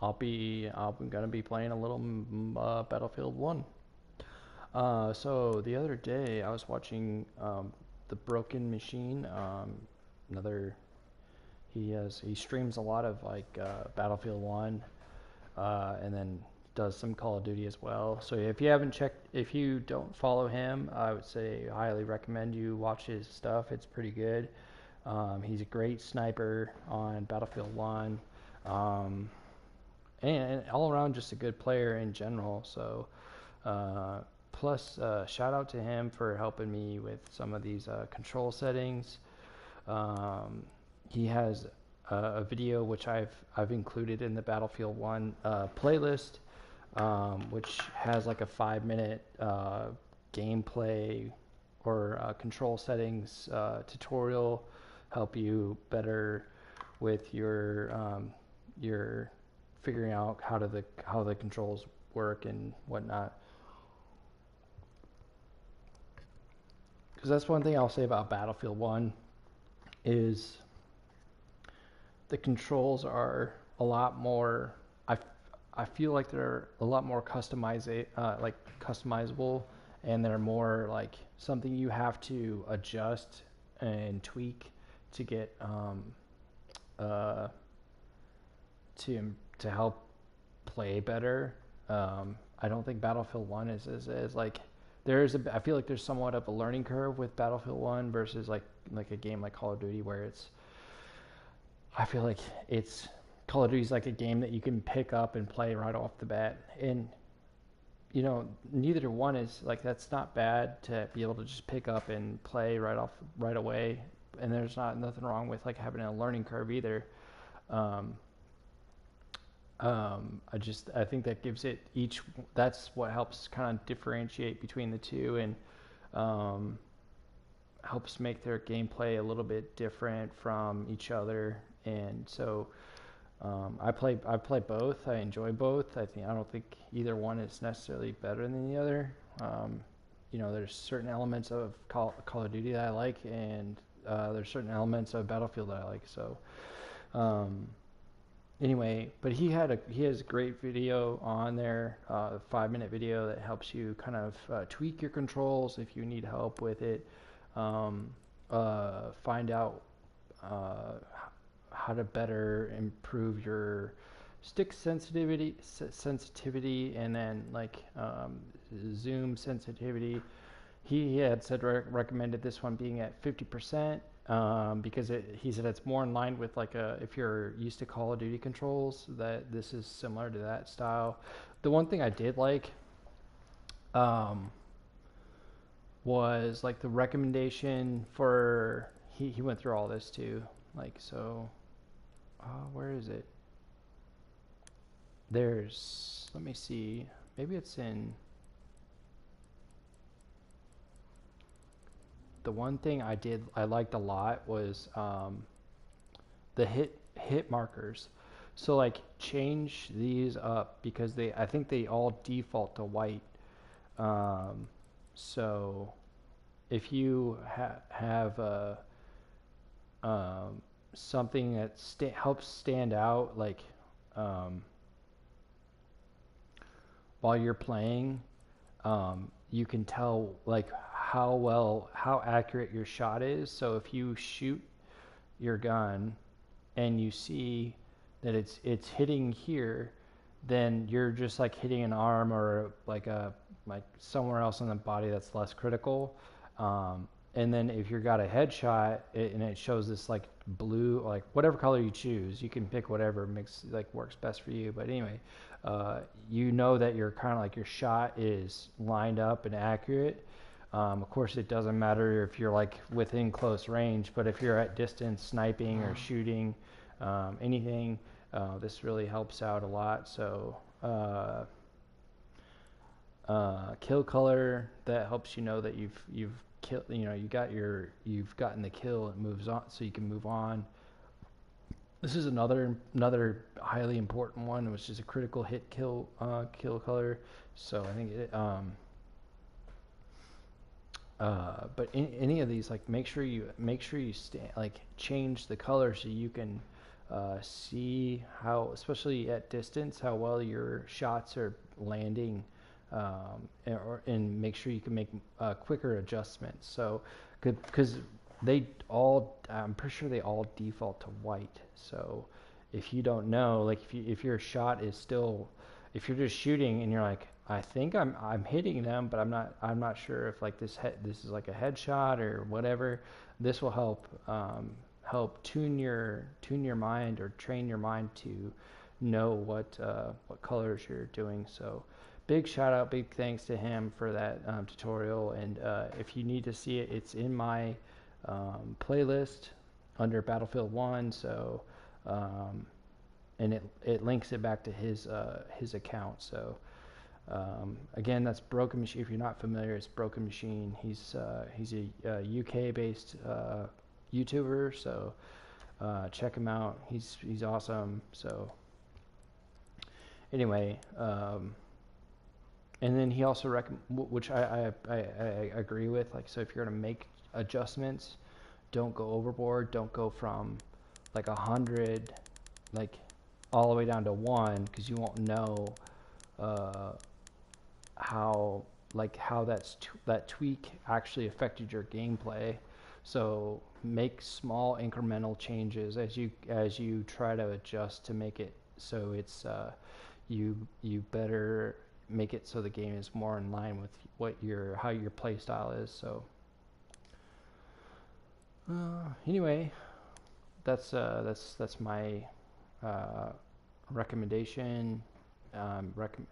I'm gonna be playing a little Battlefield 1. So the other day I was watching the Broken Machine. Another he streams a lot of like Battlefield 1, and then does some Call of Duty as well. So if you don't follow him, I would say highly recommend you watch his stuff. It's pretty good. He's a great sniper on Battlefield 1. Um, and all around just a good player in general. So, plus, shout out to him for helping me with some of these control settings. Um, he has a video which I've included in the Battlefield 1 playlist, which has like a 5 minute gameplay or control settings tutorial, help you better with your figuring out how the controls work and whatnot. Because that's one thing I'll say about Battlefield 1 is the controls are a lot more. I feel like they're a lot more customizable, and they're more like something you have to adjust and tweak to get uh, to help play better. I don't think Battlefield 1 is like I feel like there's somewhat of a learning curve with Battlefield 1 versus like a game like Call of Duty where I feel like it's Call of Duty is like a game that you can pick up and play right off the bat. And neither one is like that's not bad to be able to just pick up and play right away. And there's nothing wrong with like having a learning curve either. Um, I think that gives it each. That's what helps kind of differentiate between the two, and um, helps make their gameplay a little bit different from each other. And so I play both. I enjoy both. I don't think either one is necessarily better than the other. There's certain elements of Call of Duty that I like, and there's certain elements of Battlefield that I like. So. Um, Anyway, but he has a great video on there, a 5 minute video that helps you kind of tweak your controls if you need help with it. Find out uh, how to better improve your stick sensitivity, and then like zoom sensitivity. He had said recommended this one being at 50%, because he said it's more in line with like if you're used to Call of Duty controls, that this is similar to that style. The one thing I did like um, was like the recommendation for he went through all this too. Like so, where is it? Let me see. Maybe it's in. The one thing I liked a lot was the hit markers. So like change these up because I think they all default to white. Um, so if you have um, something that helps stand out, like um, while you're playing, you can tell like how accurate your shot is. So if you shoot your gun and you see that it's hitting here, then you're just like hitting an arm or like somewhere else in the body that's less critical. And then if you've got a headshot and it shows this like blue, like whatever color you choose, you can pick whatever works best for you. But anyway, you know that you're kind of like your shot is lined up and accurate. Of course, it doesn't matter if you're like within close range, but if you're at distance sniping or shooting, anything, this really helps out a lot. So kill color, that helps you know that you've killed, you've gotten the kill. It moves on, so you can move on. This is another highly important one, which is a critical hit kill color. So I think it but any of these, like make sure you change the color so you can see how, especially at distance, how well your shots are landing, and make sure you can make quicker adjustments. So, because I'm pretty sure they all default to white. So, if you don't know, like if your shot is still, if you're just shooting and you're like, I think I'm hitting them, but I'm not sure if like this is like a headshot or whatever. This will help tune your mind or train your mind to know what colors you're doing. So big shout out, big thanks to him for that tutorial. And if you need to see it, it's in my playlist under Battlefield 1. So and it links it back to his account. So again, that's Broken Machine. If you're not familiar, it's Broken Machine. He's a UK based YouTuber, so check him out. He's awesome. So anyway, and then he also which I agree with. Like, so if you're gonna make adjustments, don't go overboard. Don't go from like 100, like all the way down to 1, because you won't know how that tweak actually affected your gameplay. So make small incremental changes as you try to adjust to make it so it's you better make it so the game is more in line with how your play style is. So anyway, that's my recommendation.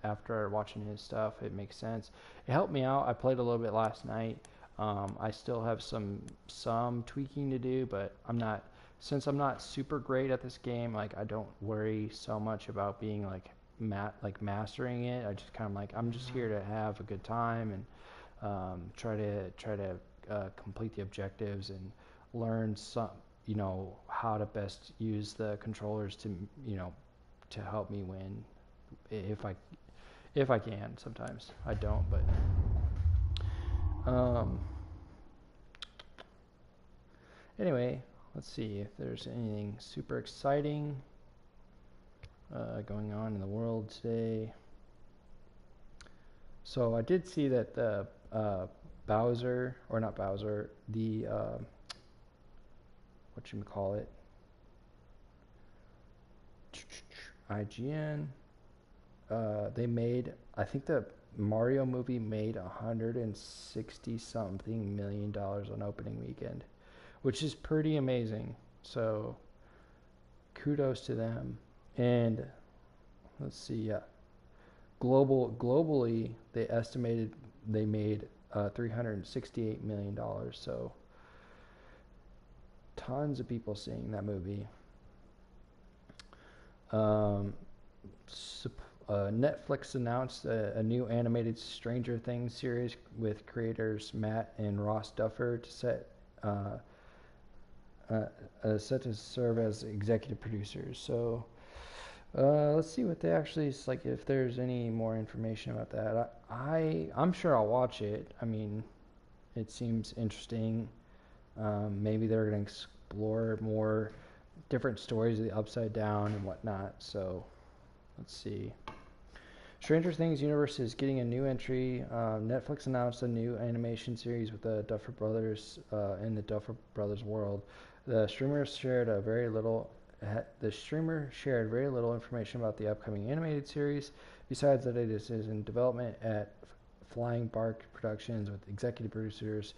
After watching his stuff, it makes sense. It helped me out. I played a little bit last night. I still have some tweaking to do, but since I'm not super great at this game, like I don't worry so much about being like mastering it. I just kind of like, I'm just here to have a good time and try to complete the objectives and learn how to best use the controllers to to help me win if I can. Sometimes I don't, but anyway, let's see if there's anything super exciting going on in the world today. So I did see that the Bowser, or not Bowser, the whatchamacallit, IGN, they made, I think the Mario movie made $160 something million on opening weekend, which is pretty amazing. So kudos to them. And let's see, yeah, globally they estimated they made $368 million. So tons of people seeing that movie. Netflix announced a new animated Stranger Things series with creators Matt and Ross Duffer to set to serve as executive producers. So let's see what they actually, like, if there's any more information about that. I'm sure I'll watch it. I mean, it seems interesting. Maybe they're going to explore more different stories of the Upside Down and whatnot. So let's see. Stranger Things universe is getting a new entry. Netflix announced a new animation series with the Duffer Brothers in the Duffer Brothers world. The streamer shared very little information about the upcoming animated series, besides that it is in development at Flying Bark Productions with executive producers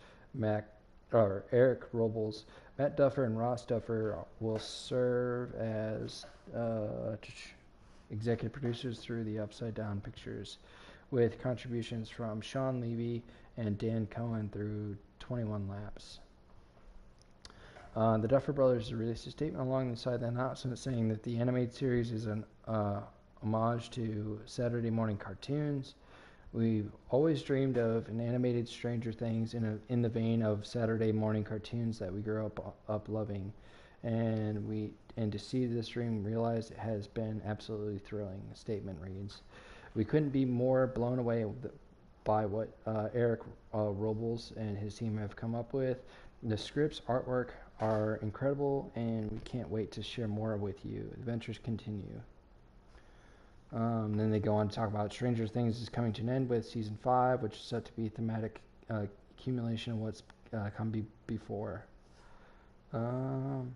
Eric Robles. Matt Duffer and Ross Duffer will serve as executive producers through the Upside Down Pictures, with contributions from Sean Levy and Dan Cohen through 21 Laps. The Duffer Brothers released a statement alongside the announcement saying that the animated series is an homage to Saturday morning cartoons. We've always dreamed of an animated Stranger Things in the vein of Saturday morning cartoons that we grew up loving, and to see this dream realized has been absolutely thrilling. The statement reads, "We couldn't be more blown away by what Eric Robles and his team have come up with. The scripts, artwork, are incredible, and we can't wait to share more with you. Adventures continue. Then they go on to talk about Stranger Things is coming to an end with season 5, which is set to be thematic accumulation of what's come before. Um,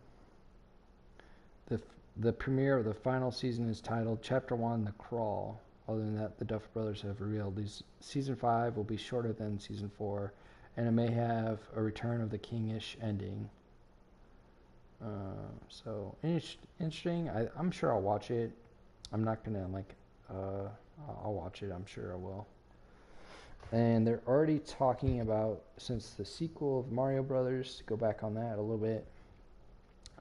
the premiere of the final season is titled Chapter 1, The Crawl. Other than that, the Duffer Brothers have revealed season 5 will be shorter than season 4, and it may have a return of the King-ish ending. So interesting. I'm sure I'll watch it. I'm not gonna I'll watch it. I'm sure I will. And they're already talking about, since the sequel of Mario Brothers, to go back on that a little bit.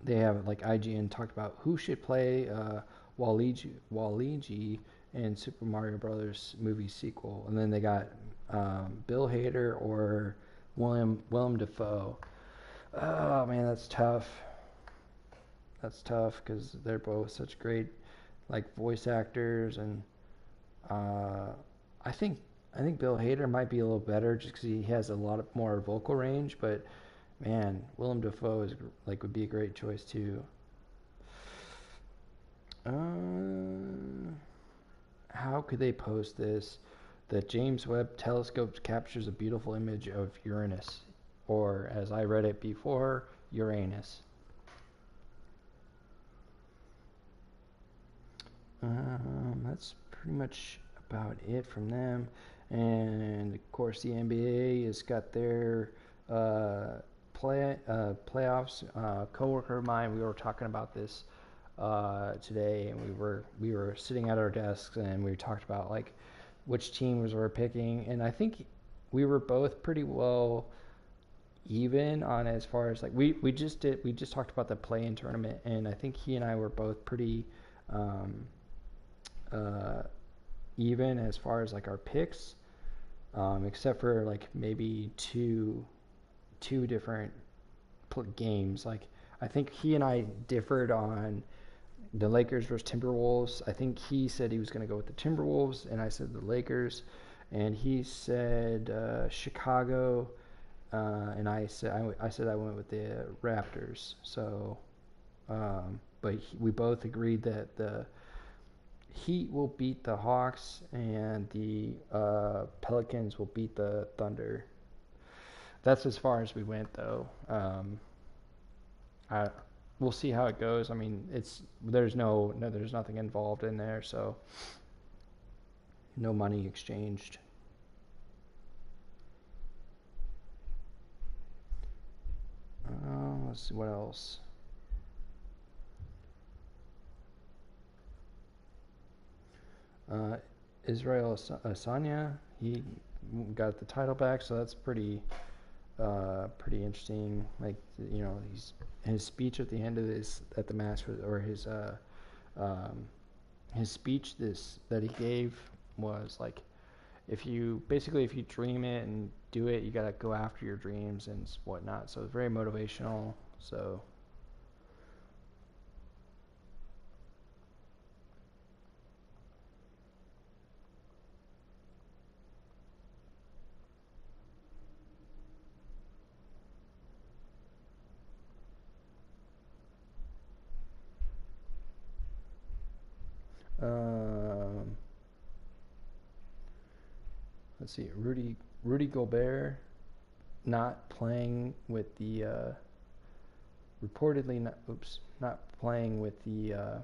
They have IGN talked about who should play Waluigi in Super Mario Brothers movie sequel, and then they got Bill Hader or Willem Dafoe. Oh man, that's tough. That's tough because they're both such great voice actors, and I think Bill Hader might be a little better just because he has a lot more vocal range, but man, Willem Dafoe would be a great choice too. How could they post this? The James Webb Telescope captures a beautiful image of Uranus, or as I read it before, Uranus. That's pretty much about it from them. And of course, the NBA has got their playoffs. Coworker of mine, we were talking about this today, and we were sitting at our desks, and we talked about which teams we're picking, and I think we were both pretty well even on as far as we just talked about the play-in tournament, and I think he and I were both pretty even as far as our picks, except for maybe two different games. I think he and I differed on the Lakers versus Timberwolves. I think he said he was going to go with the Timberwolves, and I said the Lakers, and he said Chicago, and I said I went with the Raptors. So, but we both agreed that the Heat will beat the Hawks, and the Pelicans will beat the Thunder. That's as far as we went, though. We'll see how it goes. I mean, there's nothing involved in there, so no money exchanged. Let's see what else. Israel Adesanya, he got the title back, so that's pretty interesting. His speech at the end of the match, or his speech that he gave was if you dream it and do it, you gotta go after your dreams and whatnot. So it's very motivational. So. Let's see, Rudy Gobert not playing with the reportedly not playing with the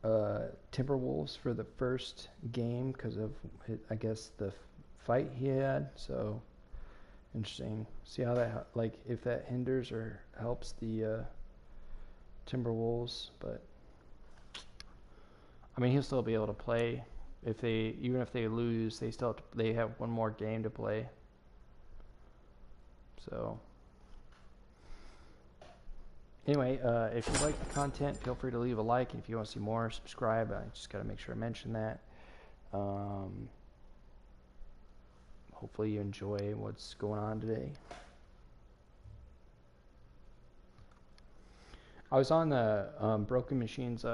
Timberwolves for the first game because of I guess the fight he had. So interesting. See how that if that hinders or helps the Timberwolves, but I mean he'll still be able to play. Even if they lose, they have one more game to play. So anyway, if you like the content, feel free to leave a like, and if you want to see more, subscribe. I just got to make sure I mention that. Hopefully you enjoy what's going on today. I was on the Broken Machines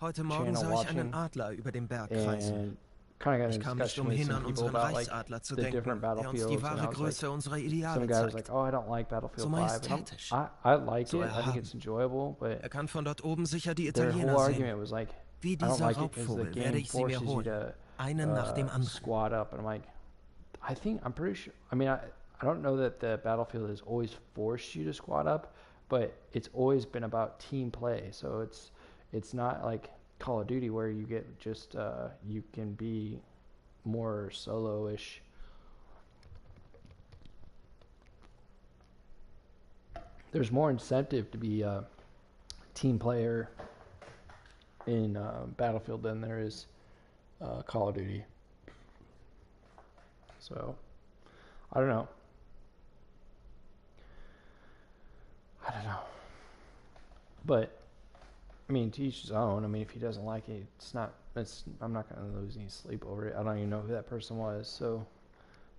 Heute Morgen channel sah ich einen watching, Adler über dem Berg kreisen. and kind of got Ich in a kam nicht discussion with umhin, some an people unseren about like Reichsadler zu the different denken, der uns die Battlefields, and I wahre was like, Größe unserer some Ideale guy was like, zeigt. oh, I don't like So Battlefield 5, and majestätisch, I like so it. I think erhaben. it's enjoyable, but Kann von dort oben sicher die their whole Italiener sehen. argument was like, Wie I don't dieser like it because the Raubvogel werde game ich sie mir forces you holen. to Einen nach dem anderen. squad up, and I'm like, I'm pretty sure. I mean, I don't know that the Battlefield has always forced you to squad up, but it's always been about team play. So it's not like Call of Duty where you get just you can be more solo-ish. There's more incentive to be a team player in Battlefield than there is Call of Duty. So I don't know. But I mean, to each his own. I mean, if he doesn't like it, I'm not going to lose any sleep over it. I don't even know who that person was. So,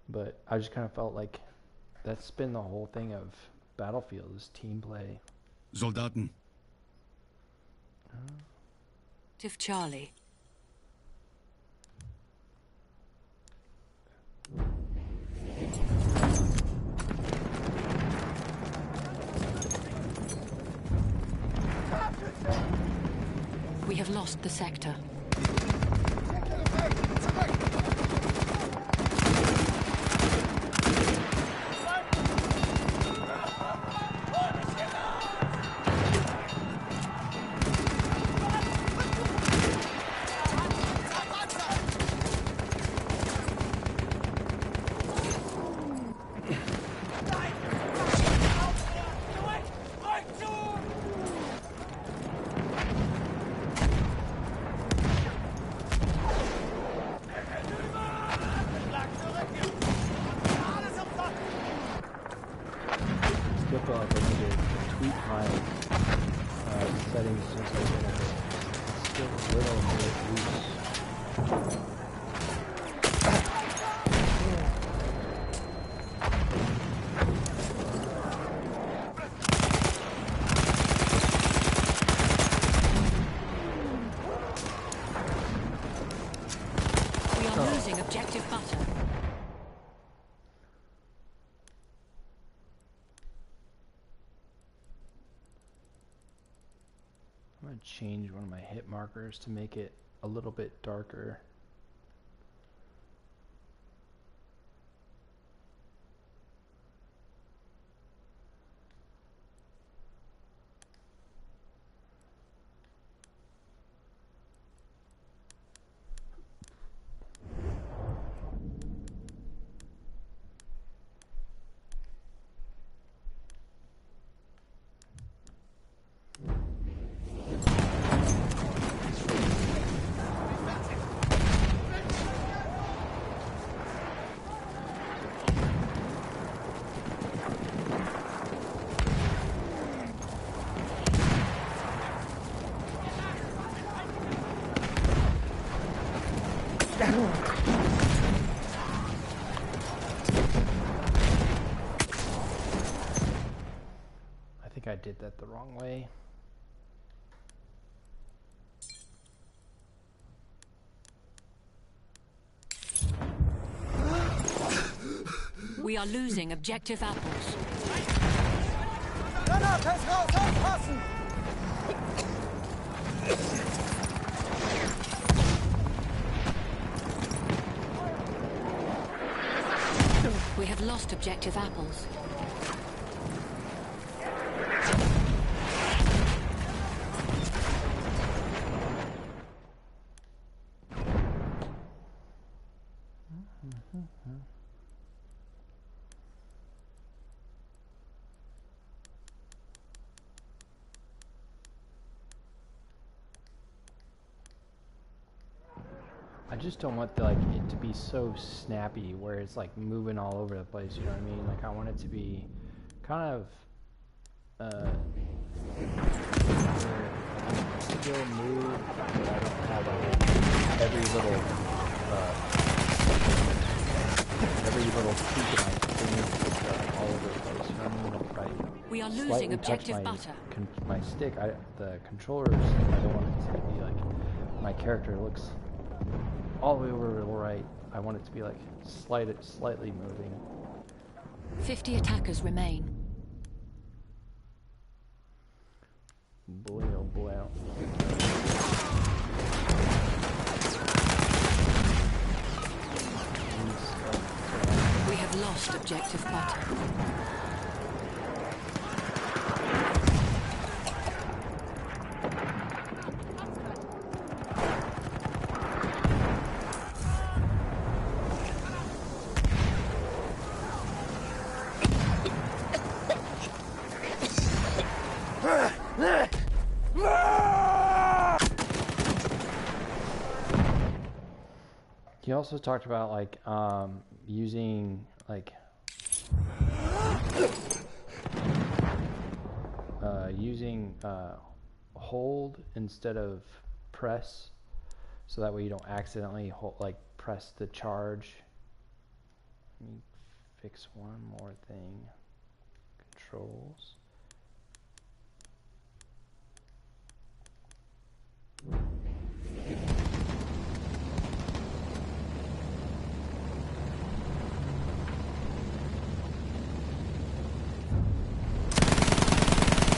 but I just kind of felt like that's been the whole thing of Battlefield is team play. Soldaten. Tiv Charlie. We have lost the sector. Objective butter. I'm going to change one of my hit markers to make it a little bit darker. I did that the wrong way. We are losing objective apples. We have lost objective apples. I just don't want it to be so snappy where it's like moving all over the place, you know what I mean? Like I want it to be kind of still move, but I don't have every little tweak in my thing all over the place, you know what I mean? If we are I losing objective touch butter. my stick, the controllers, I don't want it to be like my character looks all the way over to the right. I want it to be like slightly moving. 50 attackers remain. Boy, oh boy. We have lost objective butter. He also talked about like using like hold instead of press, so that way you don't accidentally press the charge. Let me fix one more thing. Controls.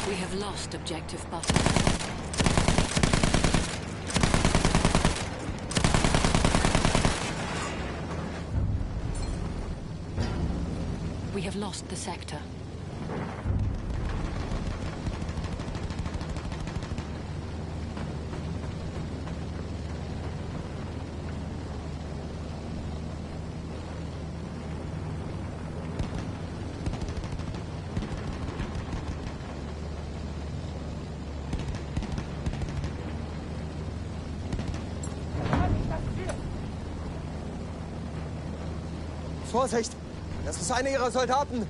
We have lost objective butter. We have lost the sector. Vorsicht! Das ist einer ihrer Soldaten!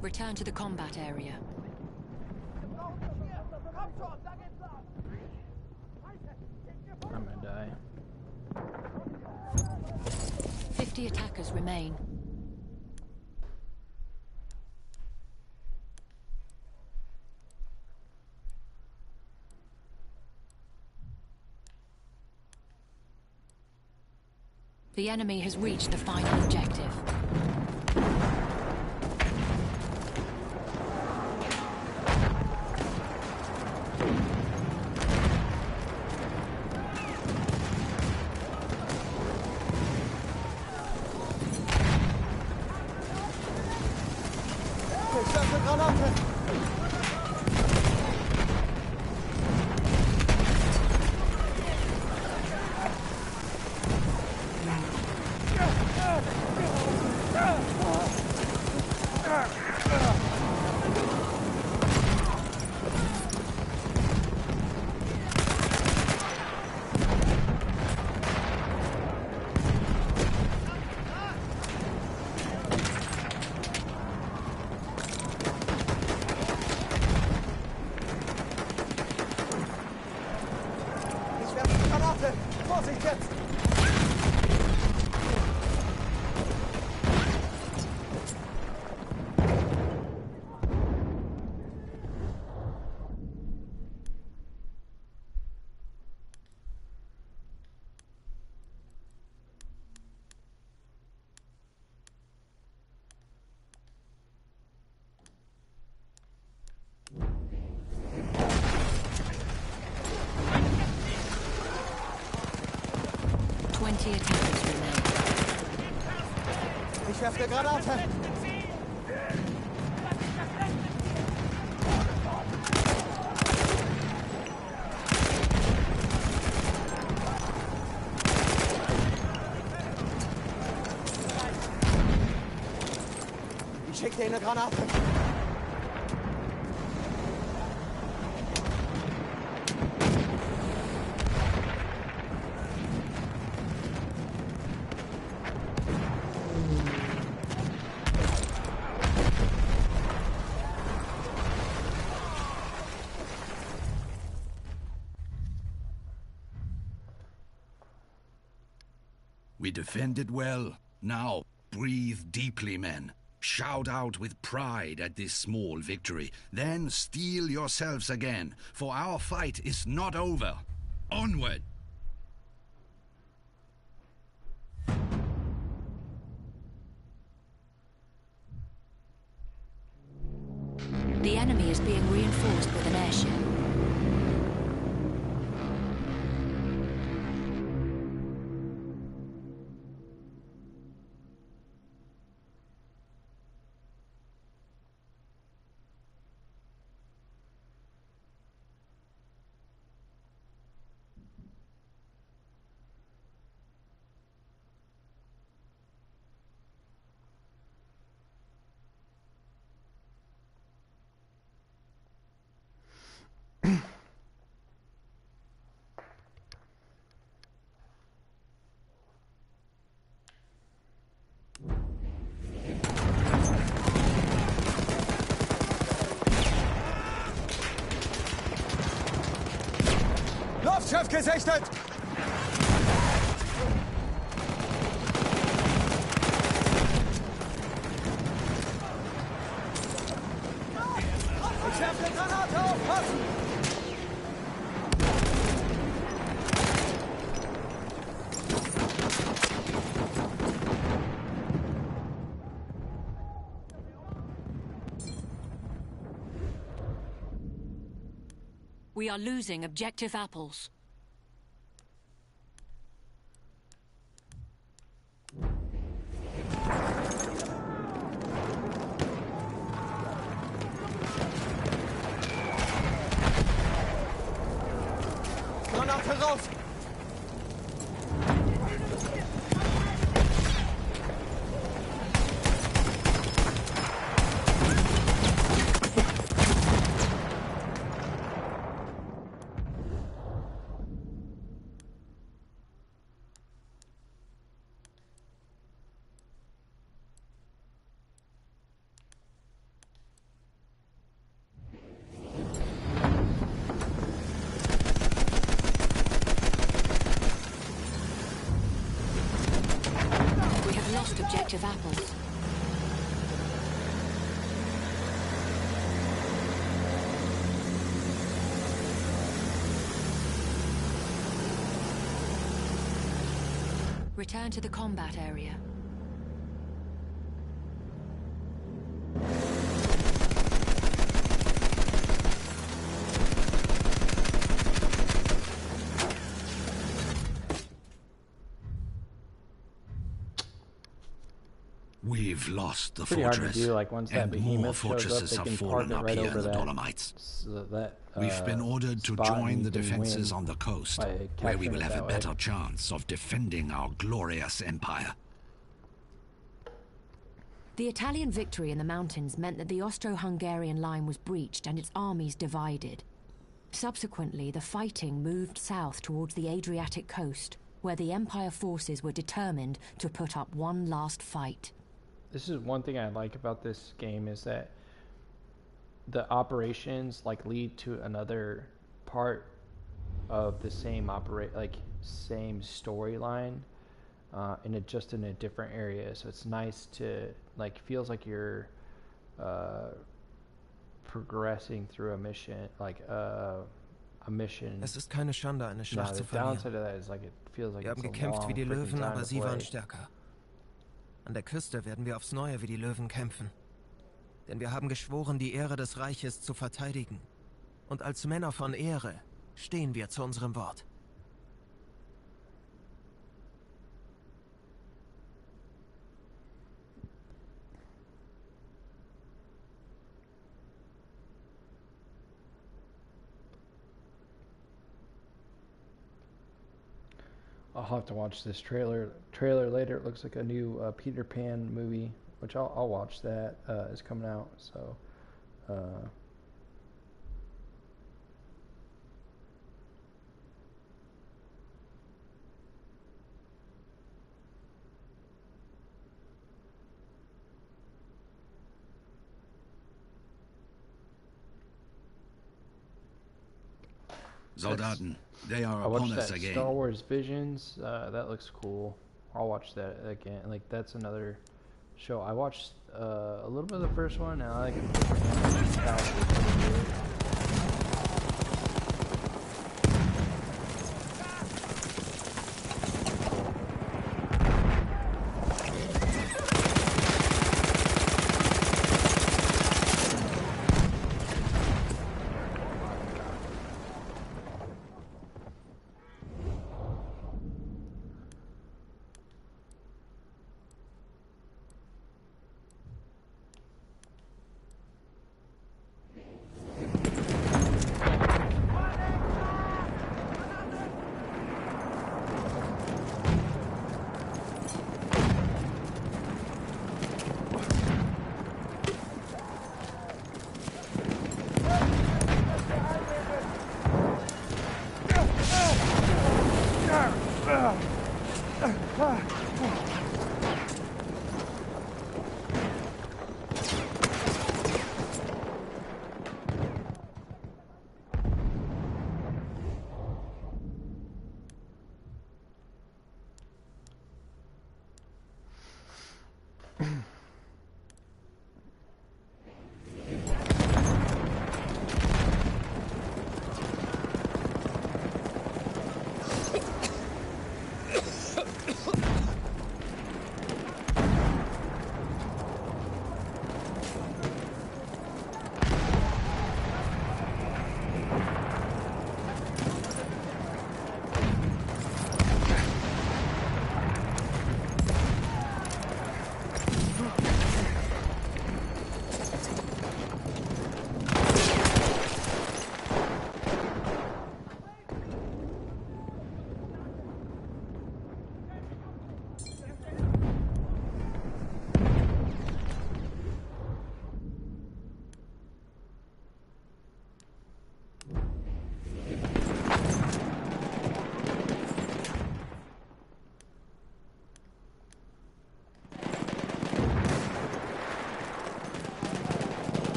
Return to the combat area. I'm gonna die. 50 attackers remain. The enemy has reached the final objective. Ich werfe Granate! Vorsicht jetzt! Ich werfe eine Granate! Ich schicke dir eine Granate! We defended well. Now, Breathe deeply, men. Shout out with pride at this small victory. Then steel yourselves again, for our fight is not over. Onward! The enemy is being reinforced with an airship. Luftschiff gesichtet! Ich werfe eine Granate, aufpassen! We are losing objective apples. Granate raus! We have lost objective apples. Return to the combat area. We've lost the Pretty hard to fortress, do, like once that and more behemoth shows up, fortresses they have can park fallen it up right here in over the that. Dolomites. So that We've been ordered to spot, and join you the can defenses win on the coast, by where we capturing will it have a that way. better chance of defending our glorious empire. The Italian victory in the mountains meant that the Austro-Hungarian line was breached and its armies divided. Subsequently, the fighting moved south towards the Adriatic coast, where the Empire forces were determined to put up one last fight. This is one thing I like about this game, is that the operations like lead to another part of the same same storyline, just in a different area. So it's nice to feels like you're progressing through a mission, a mission. Es ist keine Schande, eine Now, Schlacht the zu verlieren. downside of that is it feels like Wir it's haben a gekämpft long wie die freaking Löwen, time aber to sie waren play. stärker. An der Küste werden wir aufs Neue wie die Löwen kämpfen. Denn wir haben geschworen, die Ehre des Reiches zu verteidigen. Und als Männer von Ehre stehen wir zu unserem Wort. I'll have to watch this trailer later. It looks like a new Peter Pan movie, which I'll watch that. Is coming out. So Soldaten, they are I upon watched us that again. Star Wars Visions. That looks cool. I'll watch that again. That's another show. I watched a little bit of the first one, and I like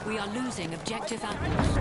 We are losing objective apples.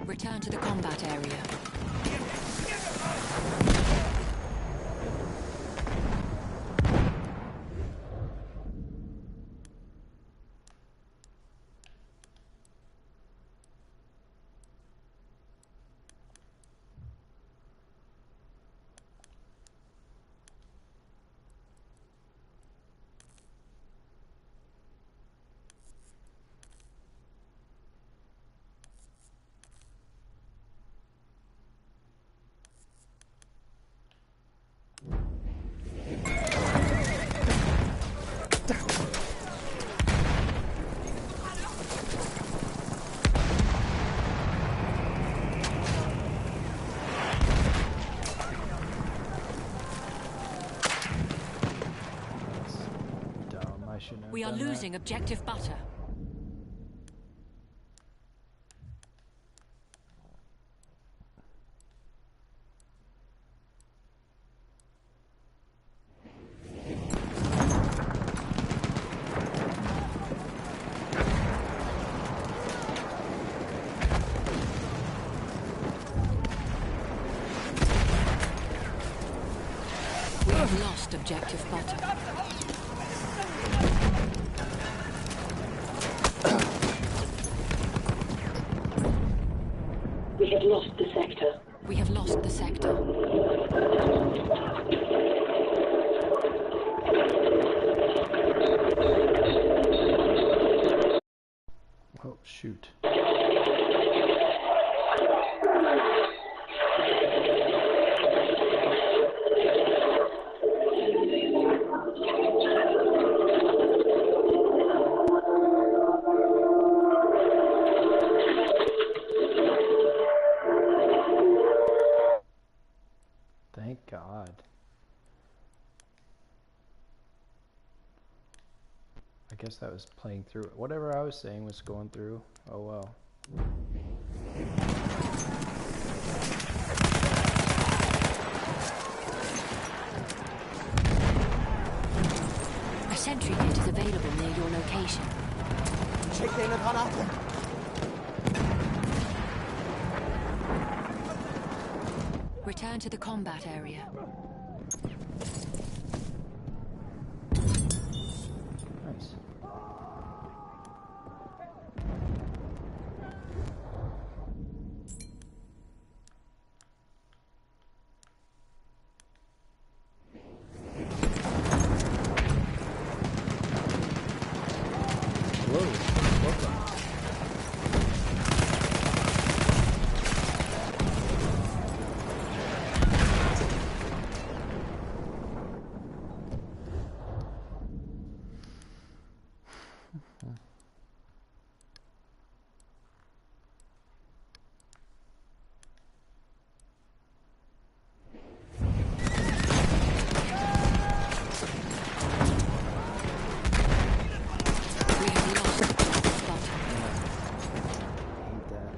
Return to the combat area. We are losing objective butter. We have lost objective butter. We have lost the sector. We have lost the sector. Oh, shoot. Thank God. I guess that was playing through. Whatever I was saying was going through. Oh well. A sentry kit is available near your location. Schick dir eine Granate. Return to the combat area. Nice. Hello, welcome. We have lost the spot. Hate that.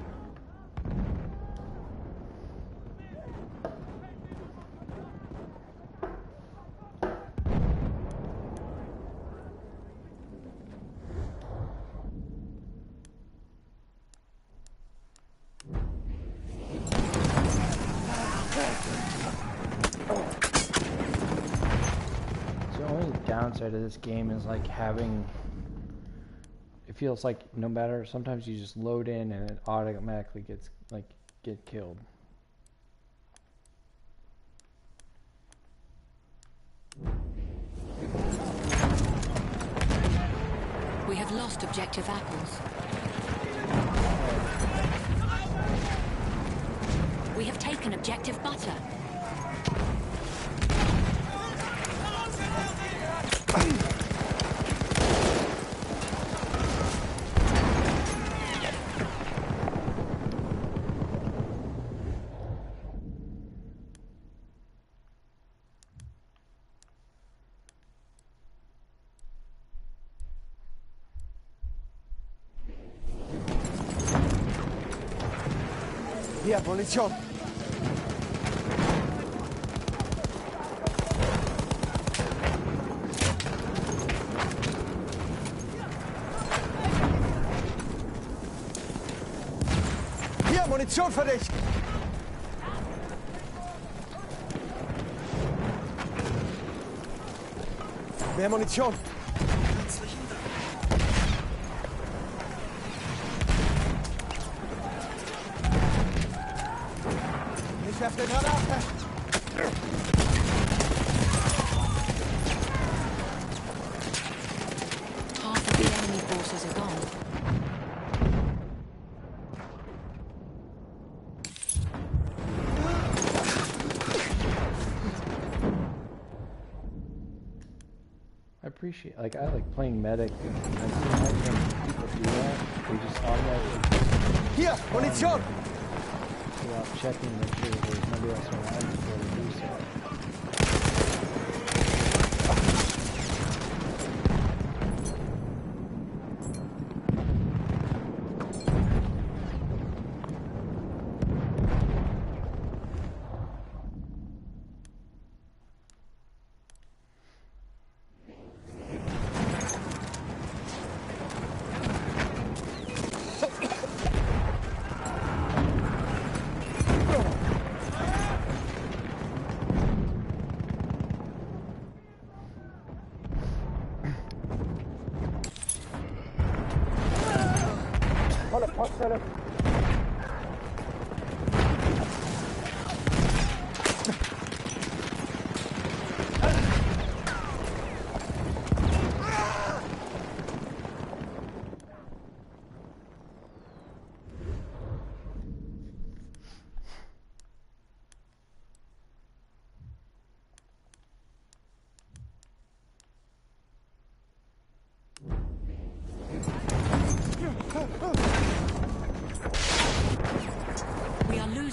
So the only downside of this game is like having, it feels like no matter, sometimes you just load in and it automatically gets get killed. We have lost objective apples. We have taken objective butter. Hier, Munition. Hier, Munition für dich. Mehr Munition. Ich werfe eine Granate. Half of the enemy forces are gone. I appreciate, like, I like playing medic, and I've seen people do that. They just automatically Hier, Munition. without checking, make sure that there's nobody else around before they do so. Volle Poststelle.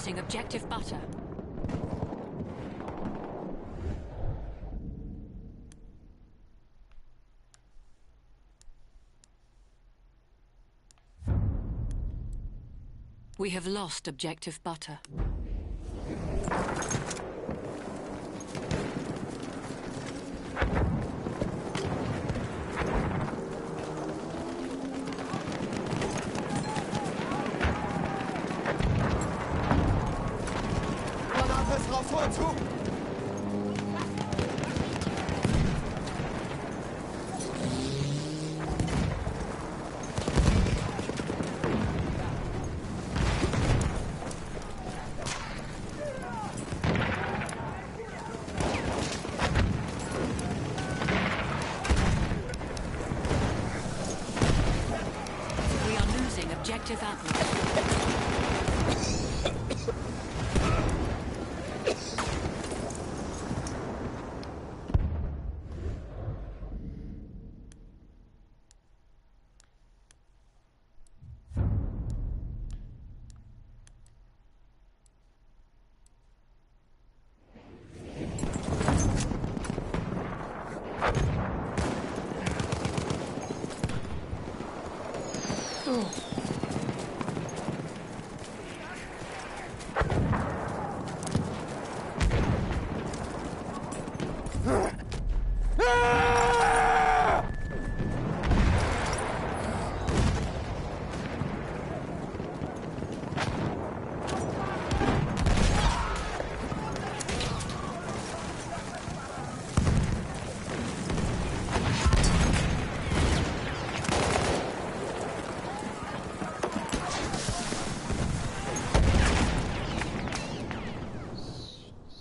losing objective butter. We have lost objective butter. Granate ist drauf, vor und zu! We are losing objective apples.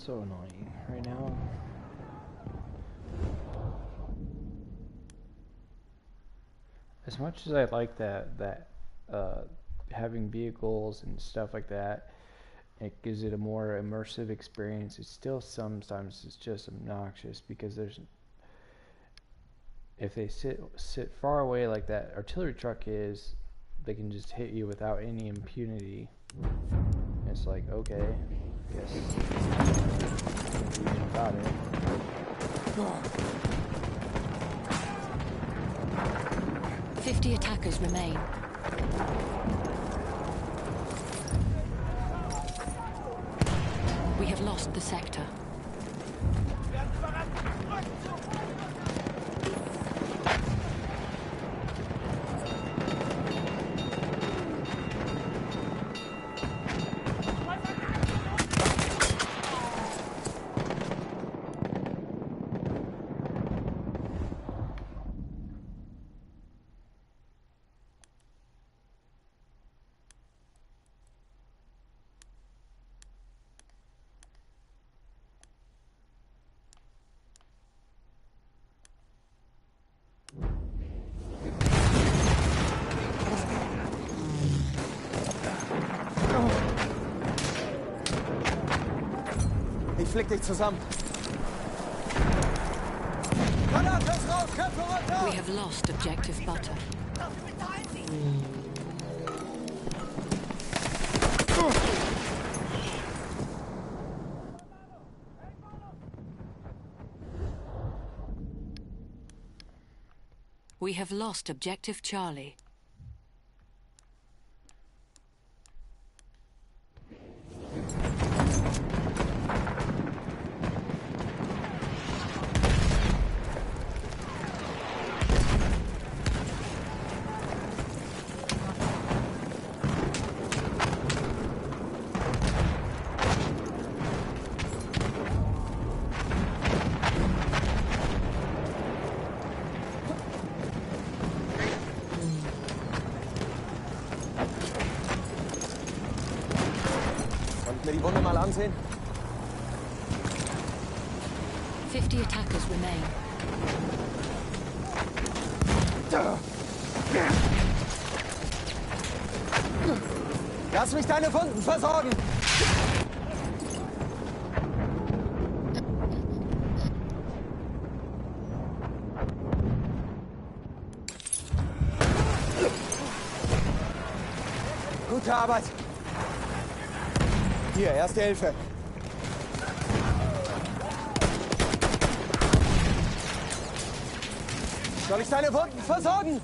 So annoying right now. As much as I like that having vehicles and stuff like that, it gives it a more immersive experience. It's still sometimes it's just obnoxious because if they sit far away like that artillery truck is, they can just hit you without any impunity. It's like, okay, yes, can't do anything about it. 50 attackers remain. We have lost the sector. Ich flick dich zusammen. Granate ist raus, Köpfe runter! We have lost objective butter. We have lost objective Charlie. Mir die Wunde mal ansehen. 50 attackers remain. Lass mich deine Wunden versorgen! Gute Arbeit! Hier, Erste Hilfe. Soll ich deine Wunden versorgen?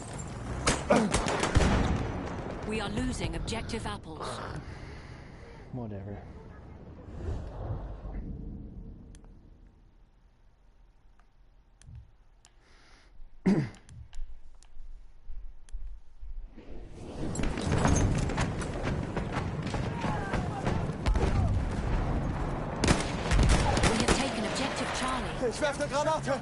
We are losing objective apples. Whatever. We have taken objective Charlie. Ich werfe eine Granate.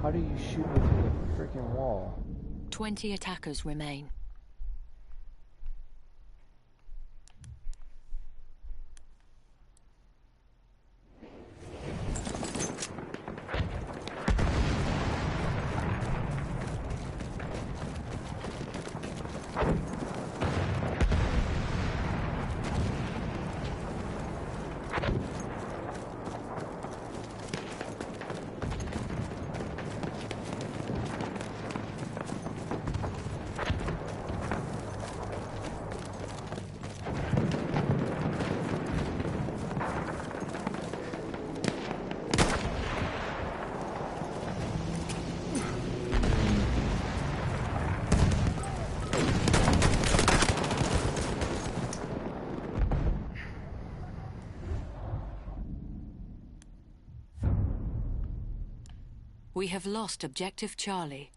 How do you shoot me through the freaking wall? 20 attackers remain. We have lost objective Charlie.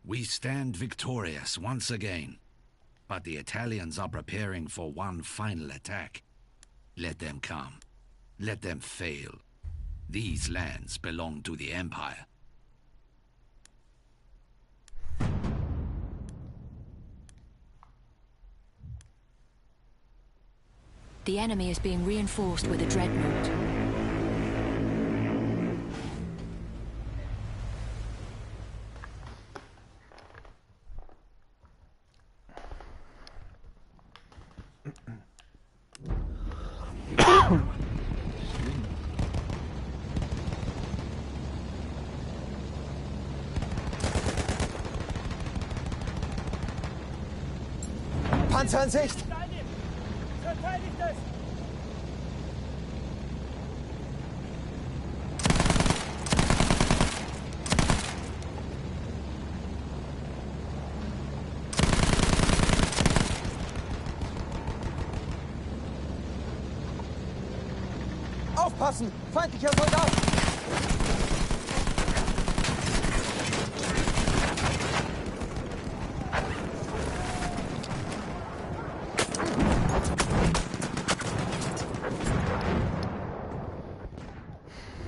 We stand victorious once again. But the Italians are preparing for one final attack. Let them come. Let them fail. These lands belong to the Empire. The enemy is being reinforced with a dreadnought. Panzer in Sicht! Verteidigt es! Aufpassen! Feindlicher Soldat!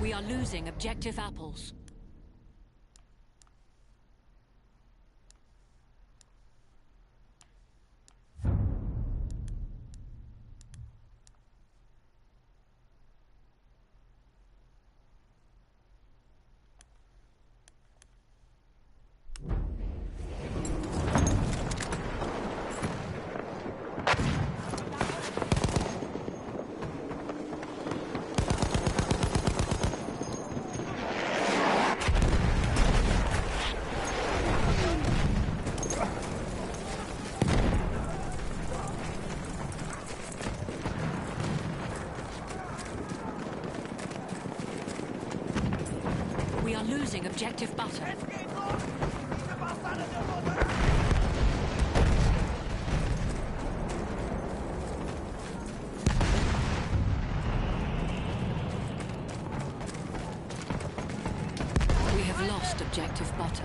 We are losing objective apples. We are losing objective butter. We have lost objective butter.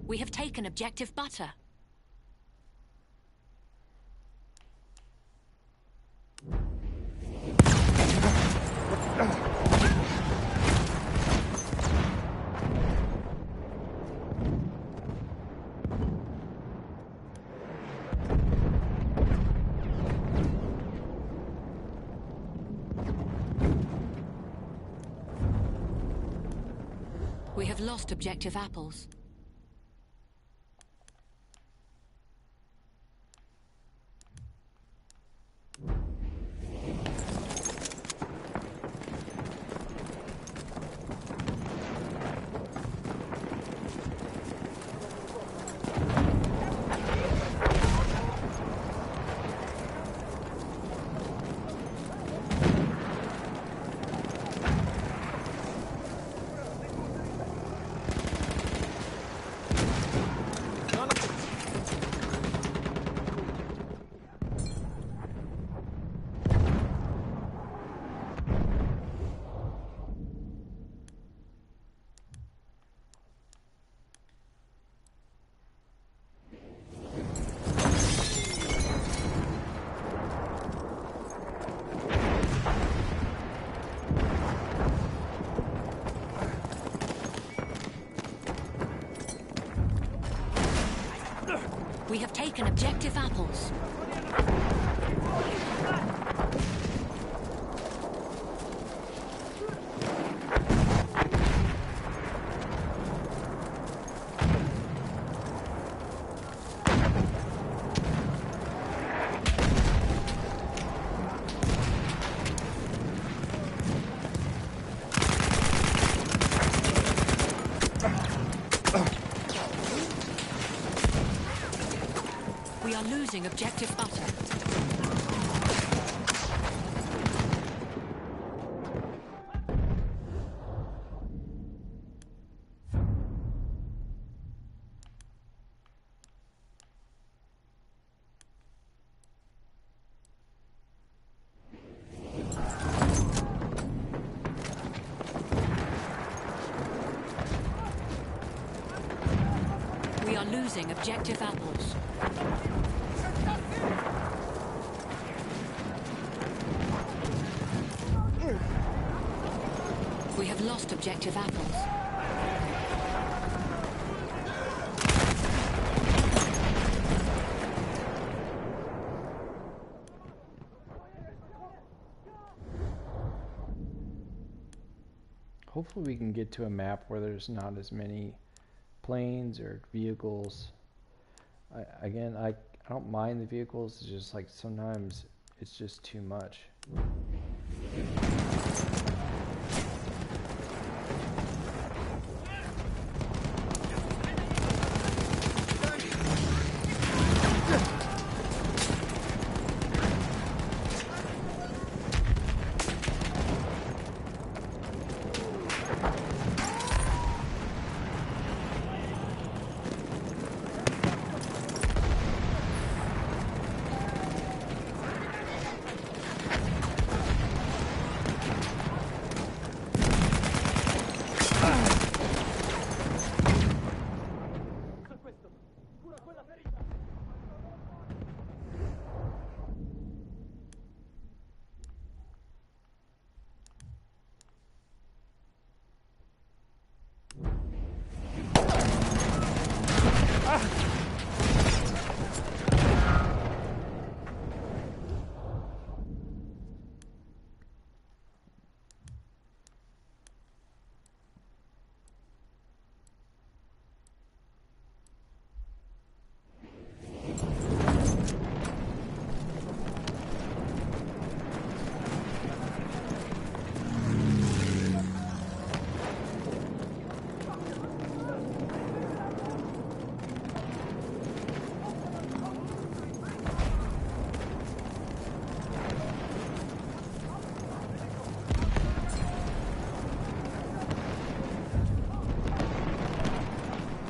We have taken objective butter. We have lost objective apples. We have taken objective apples. We are losing objective butter. We are losing objective apples. We have lost objective apples. Hopefully we can get to a map where there's not as many planes or vehicles. I don't mind the vehicles, it's just like sometimes it's just too much.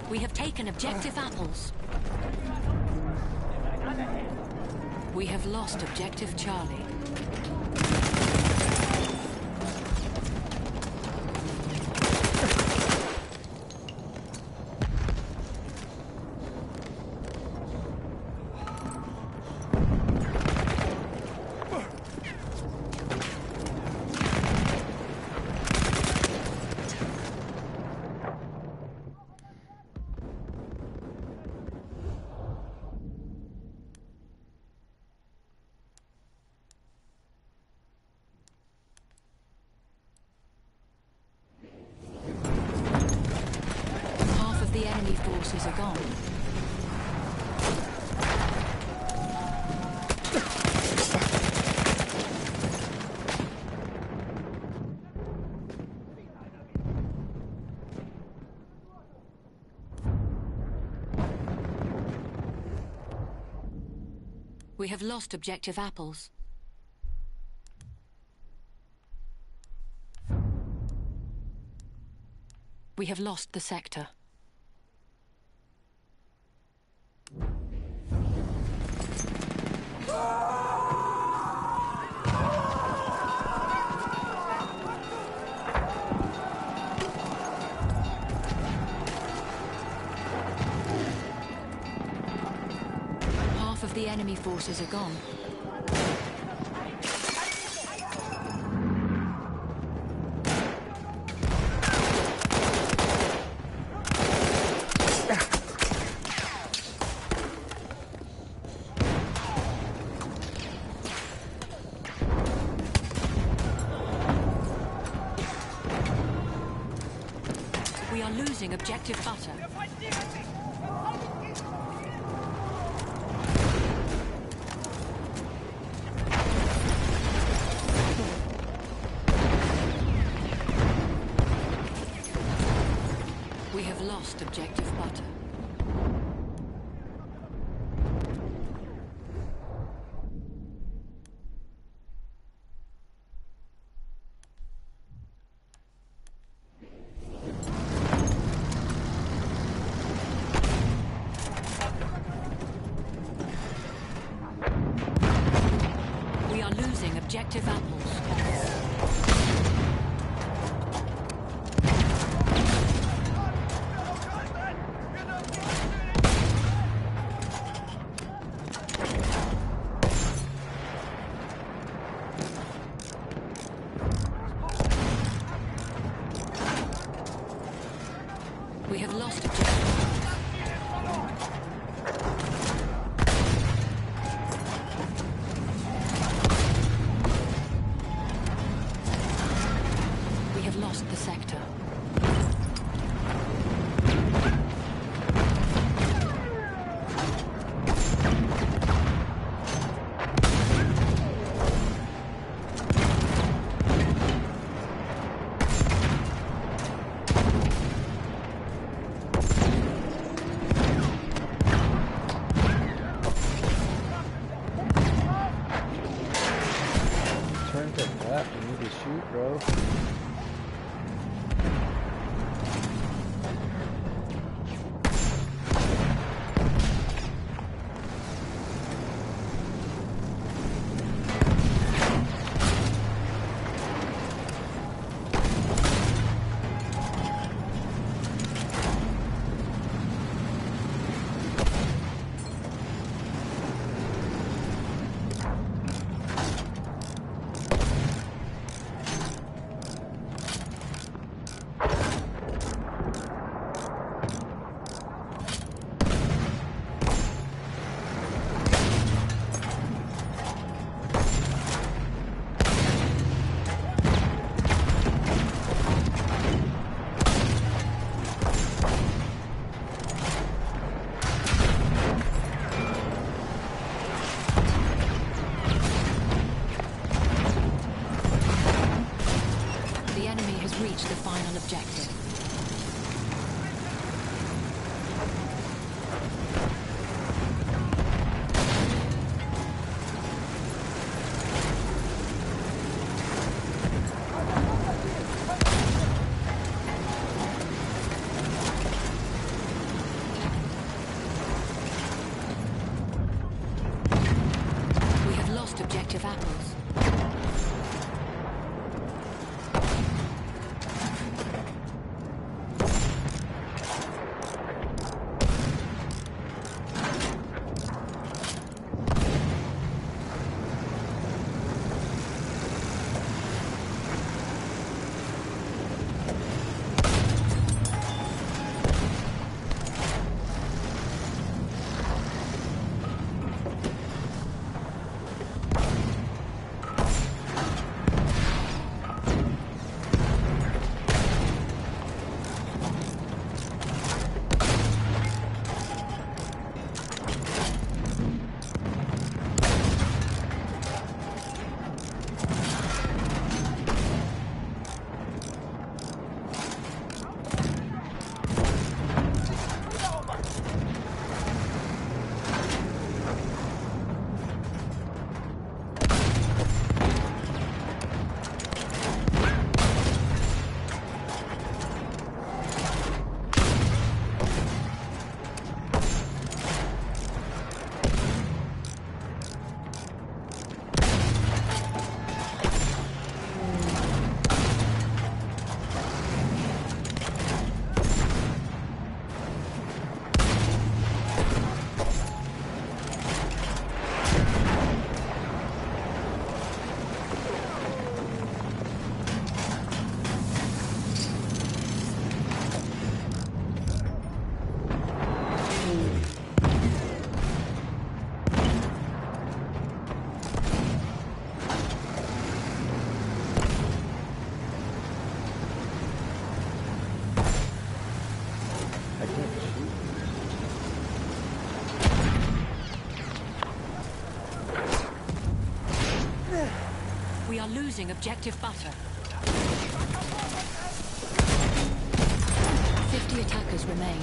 We have taken objective apples. We have lost objective Charlie. forces are gone. We have lost objective apples. We have lost the sector. Half of the enemy forces are gone. We are losing objective butter. We have lost objective butter. We are losing objective apples. We have lost objective. We have lost the sector. losing objective butter. 50 attackers remain.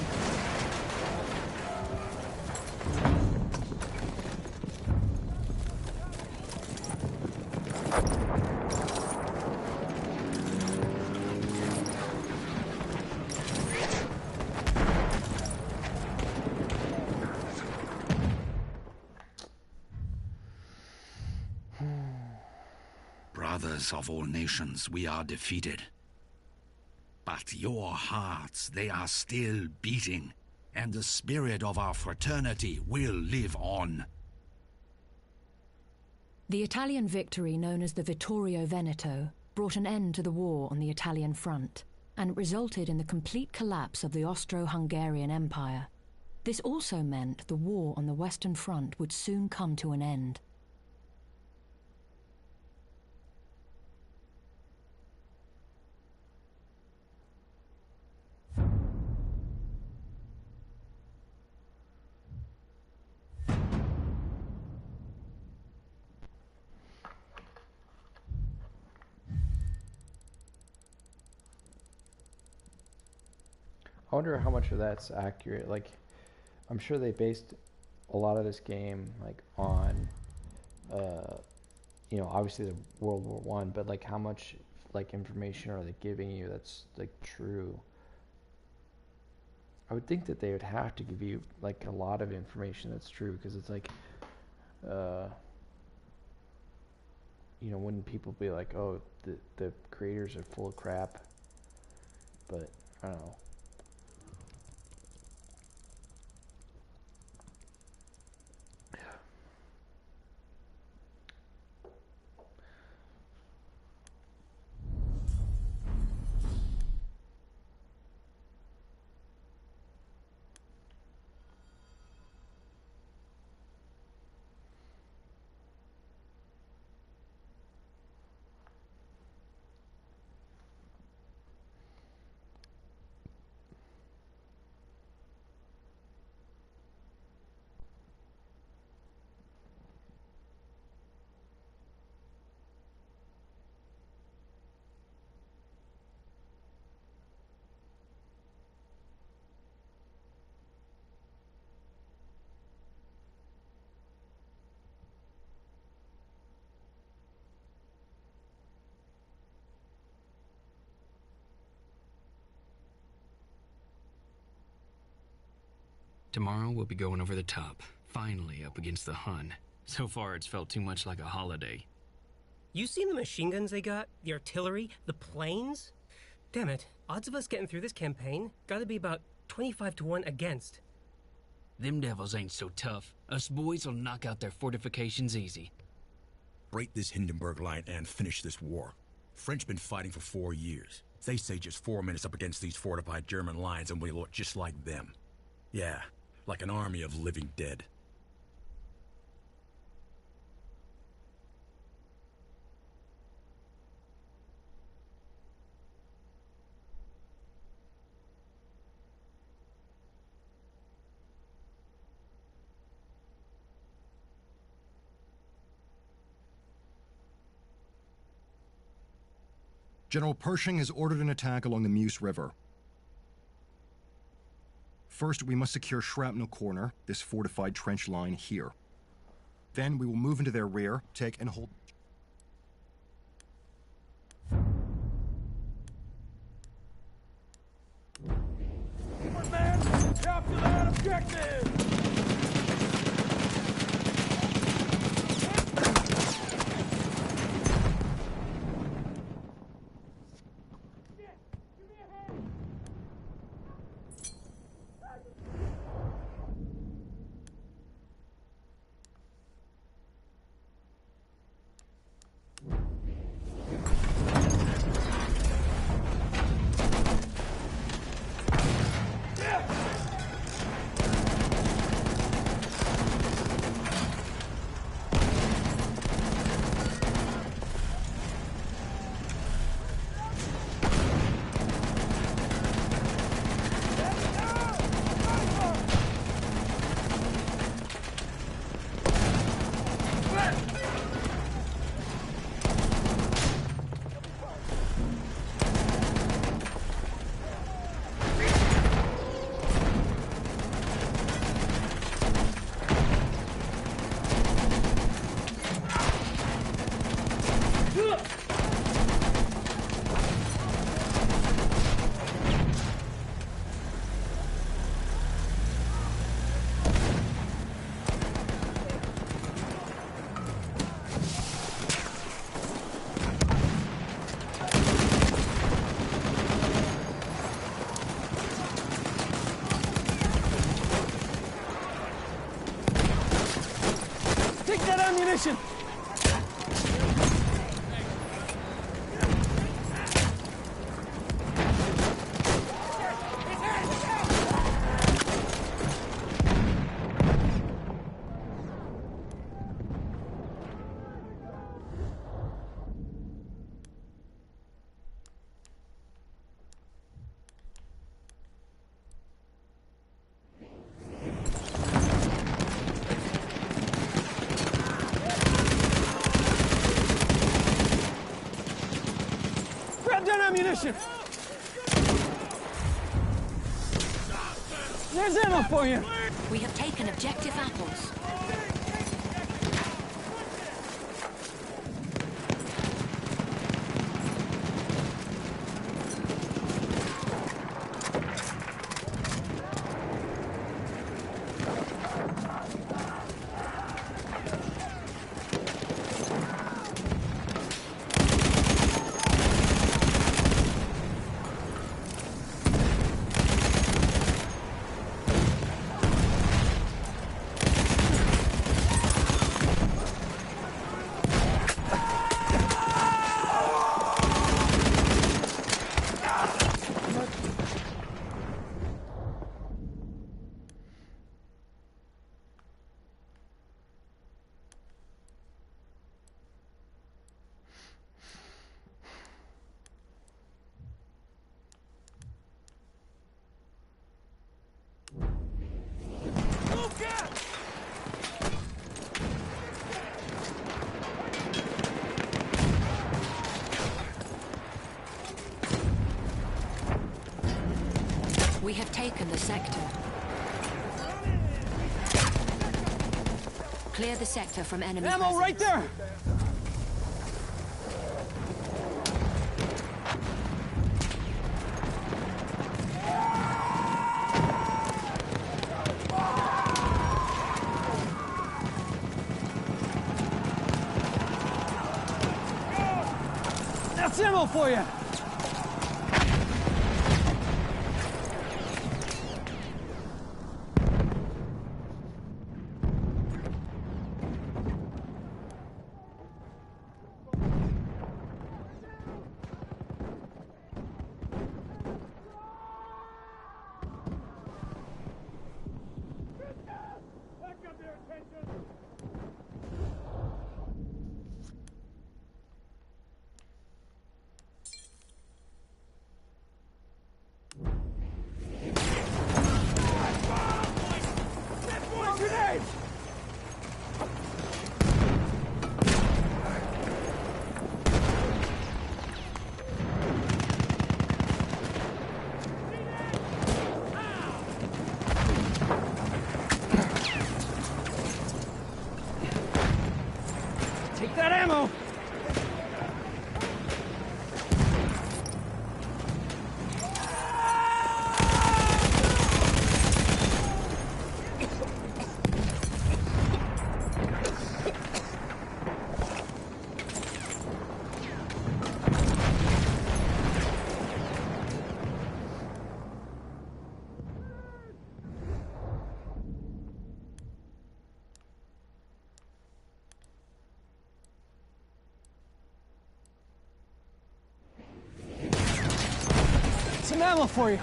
Brothers of all nations, we are defeated. But your hearts, they are still beating, and the spirit of our fraternity will live on. The Italian victory known as the Vittorio Veneto brought an end to the war on the Italian front, and resulted in the complete collapse of the Austro-Hungarian Empire. This also meant the war on the Western Front would soon come to an end. I wonder how much of that's accurate. Like, I'm sure they based a lot of this game like on, you know, obviously the World War One, but like how much like information are they giving you that's like true? I would think that they would have to give you like a lot of information that's true, because it's like, you know, wouldn't people be like, oh, the creators are full of crap? But I don't know. Tomorrow we'll be going over the top, finally up against the Hun. So far it's felt too much like a holiday. You seen the machine guns they got? The artillery? The planes? Damn it, odds of us getting through this campaign gotta be about 25 to 1 against. Them devils ain't so tough. Us boys will knock out their fortifications easy. Break this Hindenburg line and finish this war. French been fighting for 4 years. They say just 4 minutes up against these fortified German lines and we look just like them. Yeah, like an army of living dead. General Pershing has ordered an attack along the Meuse River. First, we must secure Shrapnel Corner, this fortified trench line here. Then we will move into their rear, take and hold... Forward, man! Capture that objective! ammunition! Grab that ammunition! There's ammo for you! We have taken objective apples. We have taken the sector. Clear the sector from enemy Ammo presence. right there! That's ammo for you! Take that ammo! Some ammo for you.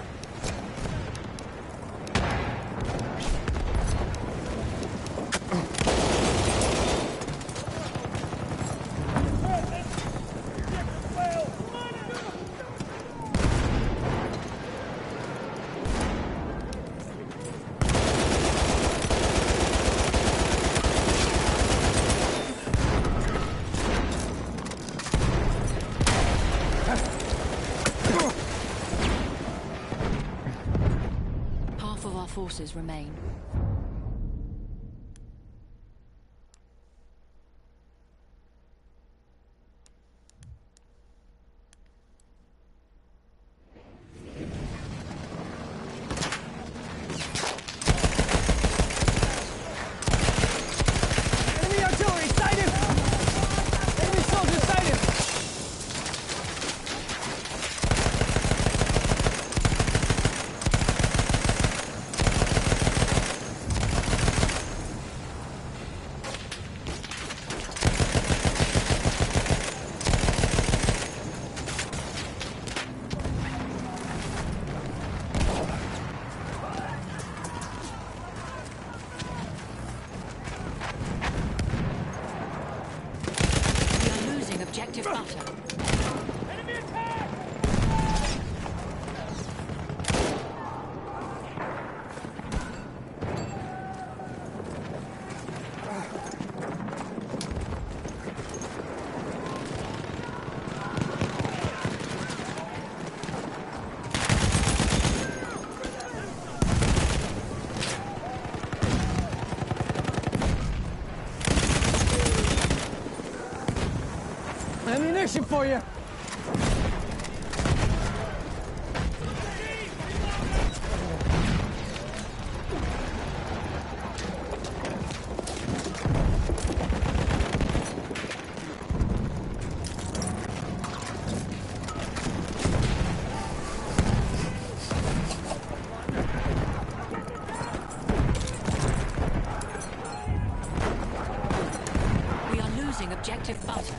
Half of our forces remain. Enemy artillery sighted! Enemy soldiers sighted! Ammunition for you! We are losing objective butter.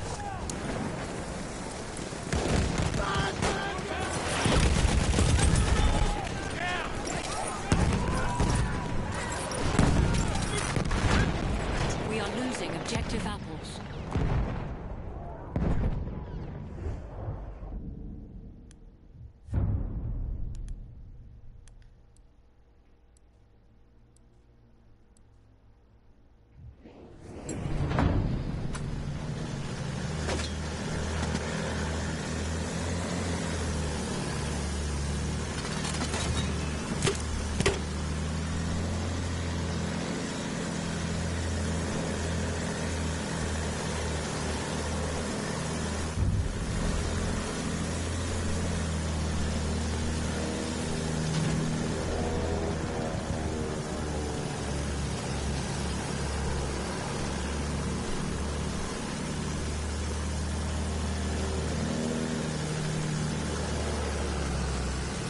We are losing objective apples.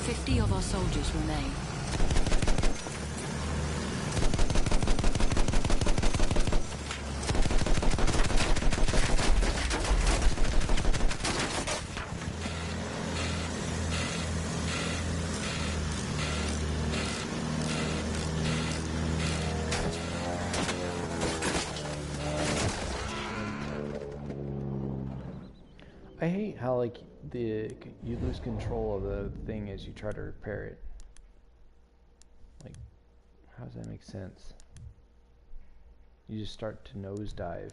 Fifty of our soldiers remain. I hate how like you lose control of the thing as you try to repair it. Like, how does that make sense? You just start to nosedive.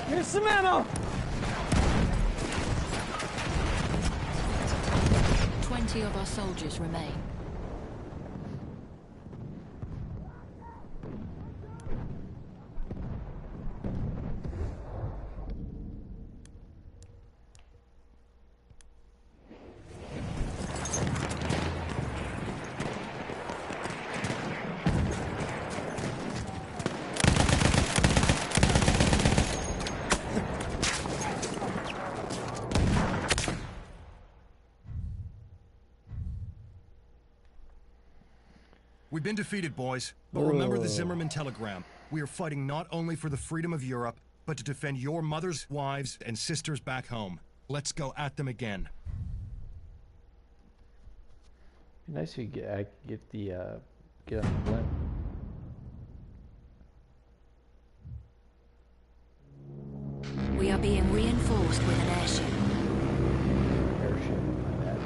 Here's some ammo! 20 of our soldiers remain. We've been defeated, boys. But remember the Zimmerman telegram. We are fighting not only for the freedom of Europe, but to defend your mothers, wives, and sisters back home. Let's go at them again. Be nice if you get on the blimp. We are being reinforced with an airship. Airship, my bad.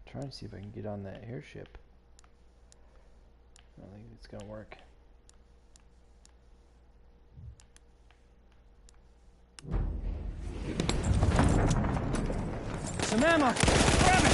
Trying to see if I can get on that airship. I don't think it's gonna work. Some ammo! Grab it!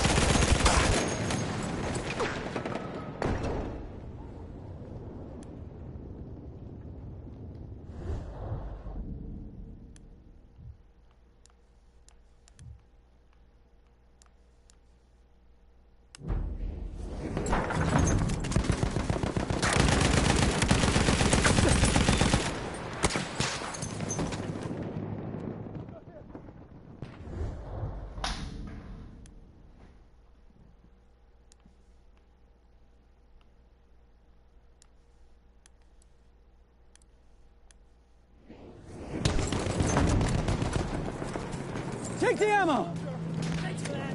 the ammo! Thanks for that.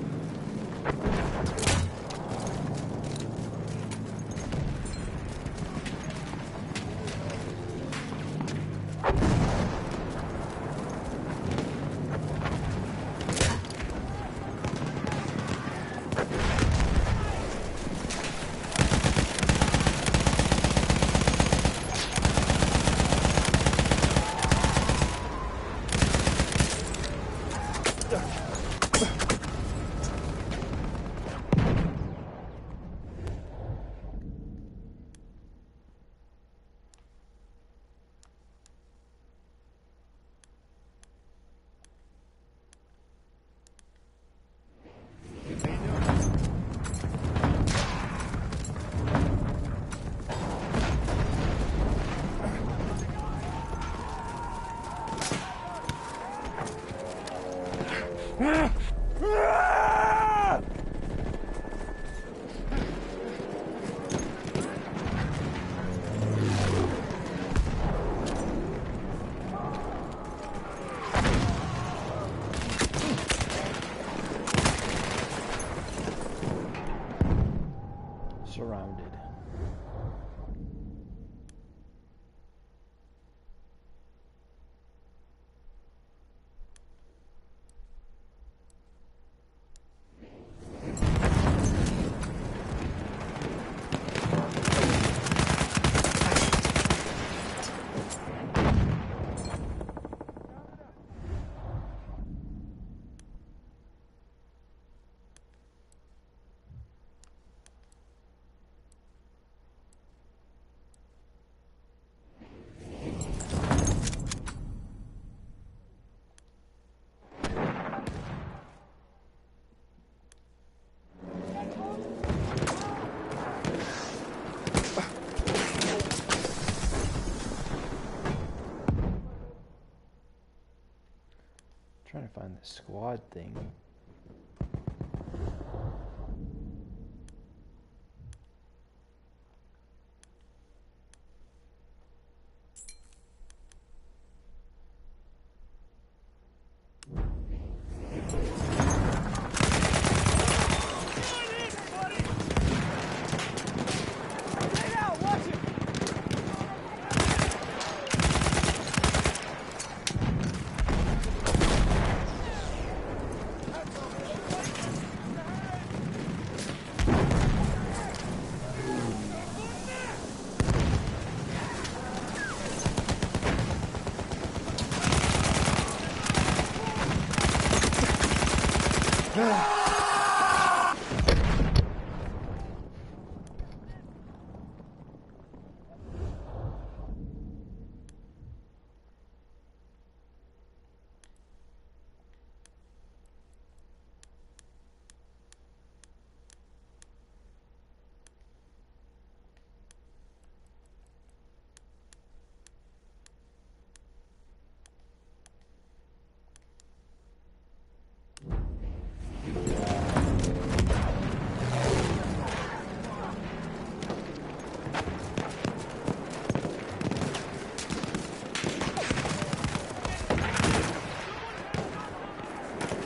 Surrounded. Trying to find the squad thing.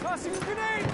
Tossing a grenade!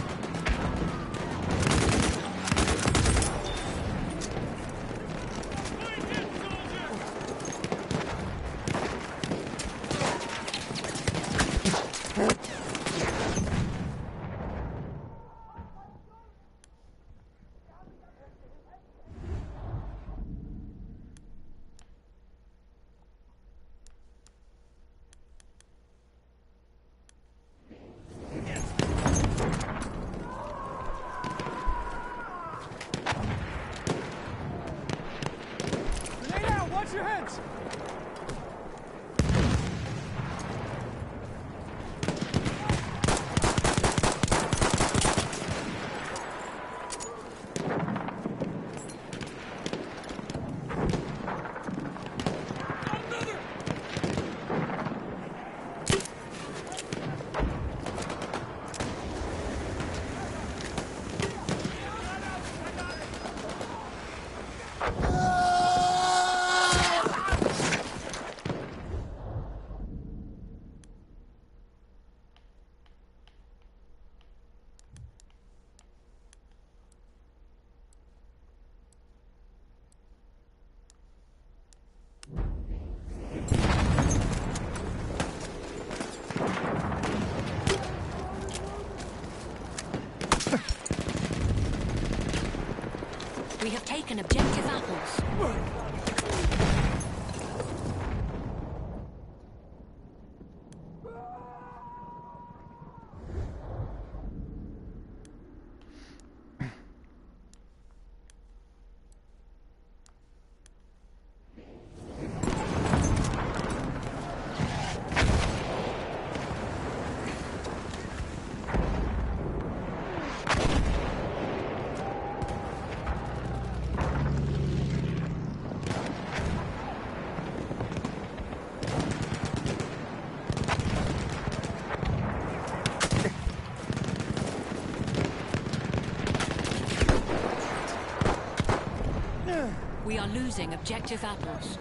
Grenade out! Watch your heads! We have taken objective apples. We are losing objective apples.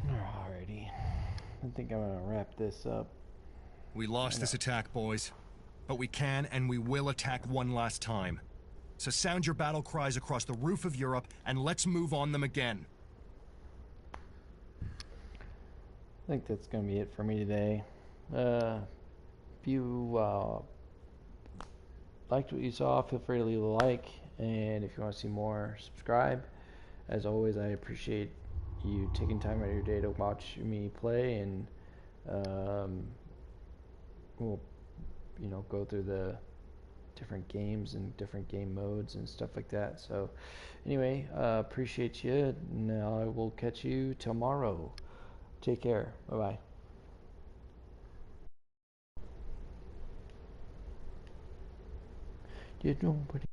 Alrighty. I think I'm gonna wrap this up. We lost this attack, boys. But we can and we will attack one last time. So sound your battle cries across the roof of Europe and let's move on them again. I think that's gonna be it for me today. If you liked what you saw, feel free to leave a like, and if you want to see more, subscribe. As always, I appreciate you taking time out of your day to watch me play, and we'll, you know, go through the different games and different game modes and stuff like that. So anyway, appreciate you, and I will catch you tomorrow. Take care. Bye bye. Did nobody